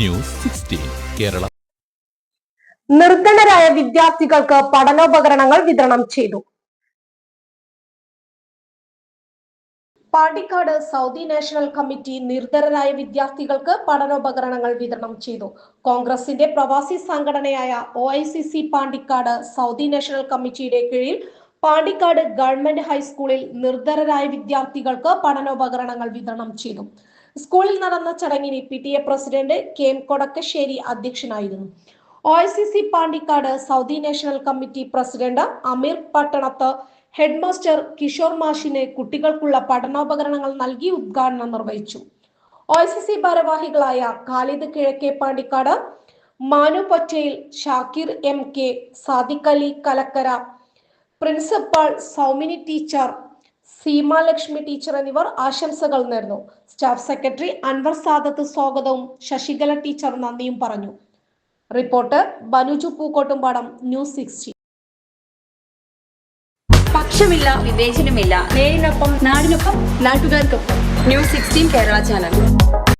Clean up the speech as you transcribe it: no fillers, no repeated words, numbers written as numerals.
News 16 Kerala. നിർധനരായ വിദ്യാർത്ഥികൾക്ക് പഠനോപകരണങ്ങൾ വിതരണം ചെയ്തു. പാണ്ടിക്കാട് സൗദി നാഷണൽ കമ്മിറ്റി നിർധനരായ വിദ്യാർത്ഥികൾക്ക് പഠനോപകരണങ്ങൾ വിതരണം ചെയ്തു. കോൺഗ്രസിന്റെ പ്രവാസി സംഘടനയായ OICC പാണ്ടിക്കാട് സൗദി നാഷണൽ കമ്മിറ്റിയുടെ കീഴിൽ പാണ്ടിക്കാട് ഗവൺമെന്റ് ഹൈസ്കൂളിൽ നിർധനരായ വിദ്യാർത്ഥികൾക്ക് പഠനോപകരണങ്ങൾ വിതരണം ചെയ്തു. സ്കൂളിൽ നടന്ന ചടങ്ങിന് PTA പ്രസിഡന്റ് KM കൊടക്കശ്ശേരി അധ്യക്ഷനായിരുന്നു. OICC Pandikkad Saudi national committee president Ameer Pattanath head master Kishore മാഷിന് കുട്ടികൾക്കുള്ള പഠനോപകരണങ്ങൾ നൽകി ഉദ്ഘാടനം നിർവഹിച്ചു. OICC ഭാരവാഹികളായ Khalid Kizhakke Pandikkad, Manu Pattel, Shakir MK, Sadiq Ali Kalakkara, principal Saumini teacher, Seema Lakshmi teacher എന്നിവർ ആശംസകൾ നേർന്നു. സ്റ്റാഫ് സെക്രട്ടറി അൻവർ സാദത്ത് സ്വാഗതവും ശശികല ടീച്ചർ നന്ദിയും പറഞ്ഞു. Reporter Banuju Pookkottumpadam, news 16. പക്ഷമില്ല, വിവേചനമില്ല. നേരിനൊപ്പം, നാടിനൊപ്പം, നാട്ടുകാർക്കൊപ്പം. News 16 Kerala channel.